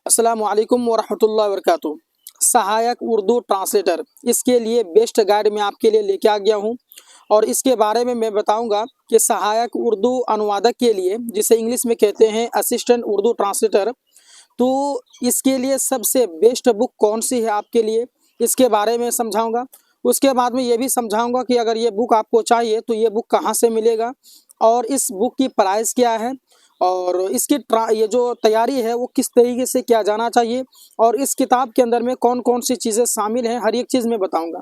अस्सलामु अलैकुम वरहमतुल्लाहि वबरकातुहू। सहायक उर्दू ट्रांसलेटर, इसके लिए बेस्ट गाइड मैं आपके लिए लेके आ गया हूँ और इसके बारे में मैं बताऊंगा कि सहायक उर्दू अनुवादक के लिए, जिसे इंग्लिश में कहते हैं असिस्टेंट उर्दू ट्रांसलेटर, तो इसके लिए सबसे बेस्ट बुक कौन सी है आपके लिए, इसके बारे में समझाऊंगा। उसके बाद में ये भी समझाऊंगा कि अगर ये बुक आपको चाहिए तो ये बुक कहाँ से मिलेगा और इस बुक की प्राइस क्या है और इसकी ये जो तैयारी है वो किस तरीके से किया जाना चाहिए और इस किताब के अंदर में कौन कौन सी चीज़ें शामिल हैं, हर एक चीज़ मैं बताऊंगा।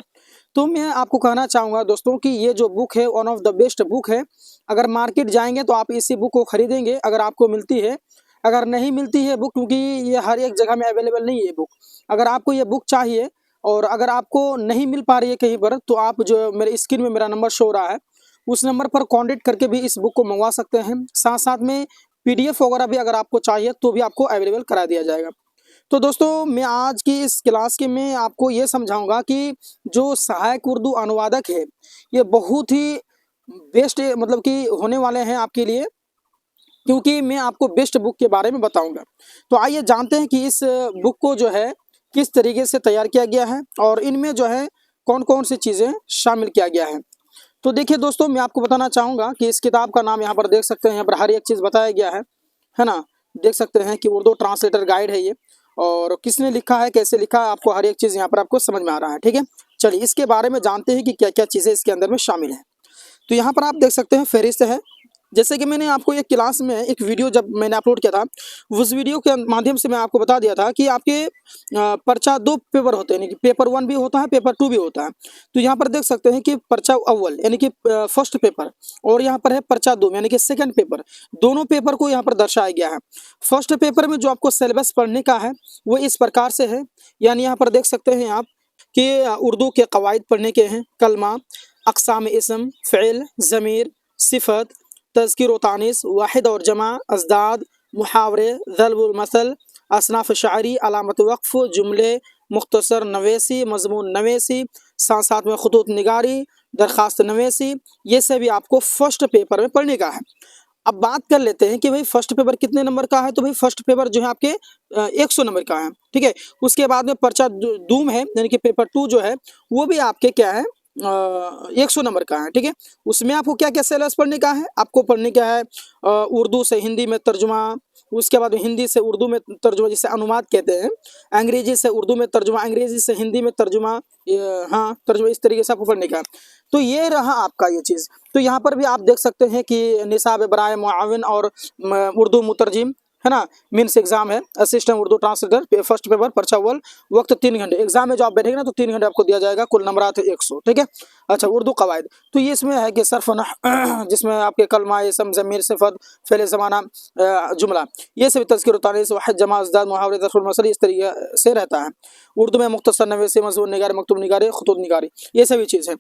तो मैं आपको कहना चाहूँगा दोस्तों कि ये जो बुक है one of the best book है। अगर मार्केट जाएंगे तो आप इसी बुक को खरीदेंगे अगर आपको मिलती है। अगर नहीं मिलती है बुक, क्योंकि ये हर एक जगह में अवेलेबल नहीं है ये बुक, अगर आपको ये बुक चाहिए और अगर आपको नहीं मिल पा रही है कहीं पर, तो आप जो मेरे स्क्रीन में मेरा नंबर शो हो रहा है उस नंबर पर कांटेक्ट करके भी इस बुक को मंगवा सकते हैं। साथ साथ में पीडीएफ वगैरह भी अगर आपको चाहिए तो भी आपको अवेलेबल करा दिया जाएगा। तो दोस्तों मैं आज की इस क्लास के में आपको ये समझाऊंगा कि जो सहायक उर्दू अनुवादक है ये बहुत ही बेस्ट मतलब कि होने वाले हैं आपके लिए, क्योंकि मैं आपको बेस्ट बुक के बारे में बताऊंगा। तो आइए जानते हैं कि इस बुक को जो है किस तरीके से तैयार किया गया है और इनमें जो है कौन कौन सी चीज़ें शामिल किया गया है। तो देखिए दोस्तों, मैं आपको बताना चाहूँगा कि इस किताब का नाम यहाँ पर देख सकते हैं, यहाँ पर हर एक चीज़ बताया गया है ना। देख सकते हैं कि उर्दू ट्रांसलेटर गाइड है ये, और किसने लिखा है, कैसे लिखा है, आपको हर एक चीज़ यहाँ पर आपको समझ में आ रहा है। ठीक है, चलिए इसके बारे में जानते हैं कि क्या क्या चीज़ें इसके अंदर में शामिल हैं। तो यहाँ पर आप देख सकते हैं फहरिस्त है। जैसे कि मैंने आपको एक क्लास में एक वीडियो जब मैंने अपलोड किया था, उस वीडियो के माध्यम से मैं आपको बता दिया था कि आपके पर्चा दो पेपर होते हैं, यानी कि पेपर 1 भी होता है, पेपर 2 भी होता है। तो यहाँ पर देख सकते हैं कि पर्चा अव्वल यानी कि फर्स्ट पेपर और यहाँ पर है पर्चा 2 यानी कि सेकंड पेपर। दोनों पेपर को यहाँ पर दर्शाया गया है। फर्स्ट पेपर में जो आपको सिलेबस पढ़ने का है वो इस प्रकार से है, यानी यहाँ पर देख सकते हैं आप कि उर्दू के कवायद पढ़ने के हैं, कलमा, अक़साम इसम, फ़िल, ज़मीर, सिफ़त, तज़किर व तानीस, वाहिद और जमा, अज़दाद, मुहावरे, ज़ल्ब व मसल, असनाफ़ शायरी, अलामत वक़्फ़, जुमले, मुख्तसर नवेसी, मज़मून नवेसी, साथ साथ में ख़ुतूत निगारी, दरख्वास्त नवेसी, ये सभी आपको फर्स्ट पेपर में पढ़ने का है। अब बात कर लेते हैं कि भाई फर्स्ट पेपर कितने नंबर का है। तो भाई फर्स्ट पेपर जो है आपके 100 नंबर का है। ठीक है, उसके बाद में पर्चा दूम है यानी कि पेपर 2 जो है वो भी आपके क्या है 100 नंबर का है। ठीक है, उसमें आपको क्या क्या सिलेबस पढ़ने का है, आपको पढ़ने का है उर्दू से हिंदी में तर्जुमा, उसके बाद हिंदी से उर्दू में तर्जुमा जिसे अनुवाद कहते हैं, अंग्रेजी से उर्दू में तर्जुमा, अंग्रेजी से हिंदी में तर्जुमा, हाँ तर्जुमा, इस तरीके से आपको पढ़ने का है। तो ये रहा आपका ये चीज़। तो यहाँ पर भी आप देख सकते हैं कि निसाब बराए मुआविन और उर्दू मुतरजिम है ना, मीन्स एग्जाम है assistant Urdu translator, first paper पर्चा अव्वल, वक्त 3 घंटे। एग्जाम में जो आप बैठेंगे ना तो 3 घंटे आपको दिया जाएगा, कुल नंबरात है 100। ठीक है, अच्छा उर्दू कवायद, तो ये इसमें है कि सर्फ नह जिसमें आपके कलमा, इसम, ज़मीर, सिफ़त, फ़ेल ज़माना, जुमला, ये सभी तज़किर व तानीस, वाहिद, जमा, अज़दाद, मुहावरे, ज़र्फ़ुल मसल, इस तरीके से रहता है। उर्दू में मुख्तसर नवीसी, मज़मून निगारी, मकतूब निगारी, ख़ुतूत निगारी, ये सभी चीज़ है।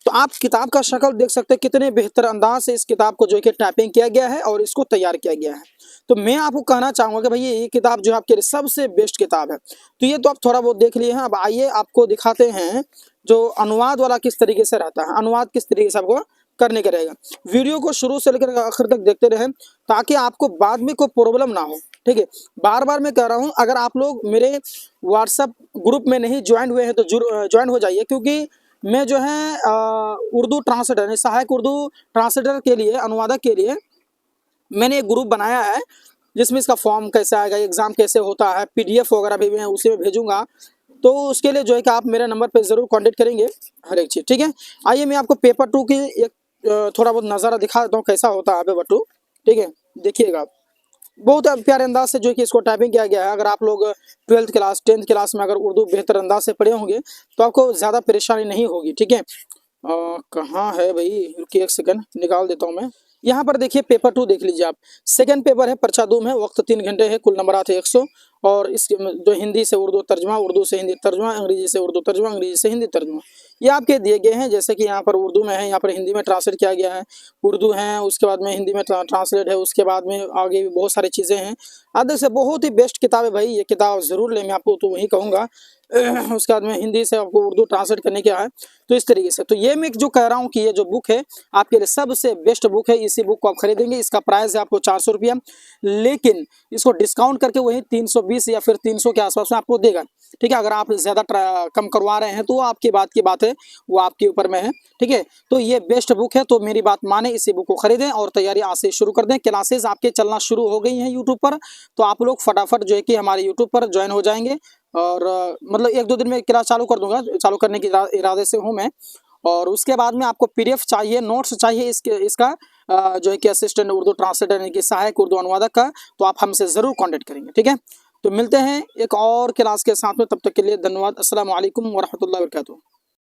तो आप किताब का शक्ल देख सकते हैं कितने बेहतर अंदाज से इस किताब को जो है कि टाइपिंग किया गया है और इसको तैयार किया गया है। तो मैं आपको कहना चाहूँगा कि भाई ये किताब जो है आपके लिए सबसे बेस्ट किताब है। तो ये तो आप थोड़ा बहुत देख लिए हैं। अब आइए आपको दिखाते हैं जो अनुवाद वाला किस तरीके से रहता है, अनुवाद किस तरीके से आपको करने का रहेगा। वीडियो को शुरू से लेकर आखिर तक देखते रहें ताकि आपको बाद में कोई प्रॉब्लम ना हो। ठीक है, बार बार मैं कह रहा हूँ, अगर आप लोग मेरे व्हाट्सएप ग्रुप में नहीं ज्वाइन हुए हैं तो ज्वाइन हो जाइए, क्योंकि मैं जो है उर्दू ट्रांसलेटर सहायक उर्दू ट्रांसलेटर के लिए, अनुवादक के लिए मैंने एक ग्रुप बनाया है जिसमें इसका फॉर्म कैसे आएगा, एग्ज़ाम कैसे होता है, पीडीएफ वगैरह भी मैं उसी में भेजूंगा। तो उसके लिए जो है कि आप मेरे नंबर पे ज़रूर कांटेक्ट करेंगे हर एक चीज़। ठीक है, आइए मैं आपको पेपर 2 की एक थोड़ा बहुत नज़ारा दिखा देता हूँ कैसा होता है पेपर 2। ठीक है, देखिएगा बहुत प्यारे अंदाज से जो है कि इसको टाइपिंग किया गया है। अगर आप लोग 12th क्लास 10th क्लास में अगर उर्दू बेहतर अंदाज से पढ़े होंगे तो आपको ज़्यादा परेशानी नहीं होगी। ठीक है, कहाँ है भाई, रुकिए एक सेकंड निकाल देता हूँ मैं। यहाँ पर देखिए पेपर 2 देख लीजिए आप। सेकंड पेपर है पर्चा दूम है, वक्त 3 घंटे है, कुल नंबरात है 100, और इस जो हिंदी से उर्दू तर्जुमा, उर्दू से हिंदी तर्जुमा, अंग्रेजी से उर्दू तर्जुमा, अंग्रेजी से हिंदी तर्जुमा, ये आपके दिए गए हैं। जैसे कि यहाँ पर उर्दू में है, यहाँ पर हिंदी में ट्रांसलेट किया गया है, उर्दू है, उसके बाद में हिंदी में ट्रांसलेट है, उसके बाद में आगे भी बहुत सारी चीज़ें हैं। आधे से बहुत ही बेस्ट किताब है भाई, ये किताब ज़रूर लें, मैं आपको तो वही कहूँगा। उसके बाद में हिंदी से आपको उर्दू ट्रांसलेट करने का है। तो इस तरीके से तो ये मैं जो कह रहा हूँ कि ये जो बुक है आपके लिए सबसे बेस्ट बुक है। इसी बुक को आप खरीदेंगे, इसका प्राइस है आपको 400 रुपया, लेकिन इसको डिस्काउंट करके वही 300 220 या फिर 300 के आसपास में आपको देगा। ठीक है, अगर आप ज़्यादा कम करवा रहे हैं तो आपकी बात की बात है, वो आपके ऊपर में है। ठीक है, तो ये बेस्ट बुक है, तो मेरी बात माने इसी बुक को खरीदें और तैयारी आज से शुरू कर दें। क्लासेस आपके चलना शुरू हो गई हैं यूट्यूब पर, तो आप लोग फटाफट जो है कि हमारे यूट्यूब पर ज्वाइन हो जाएंगे और मतलब 1-2 दिन में क्लास चालू कर दूंगा, चालू करने के इरादे से हूँ मैं। और उसके बाद में आपको पीडीएफ चाहिए, नोट्स चाहिए इसका जो है कि असिस्टेंट उर्दू ट्रांसलेटर यानी कि सहायक उर्दू अनुवादक का, तो आप हमसे ज़रूर कांटेक्ट करेंगे। ठीक है, तो मिलते हैं एक और क्लास के साथ में, तब तक के लिए धन्यवाद। अस्सलाम वालेकुम वरहमतुल्लाहि वबरकातुहू।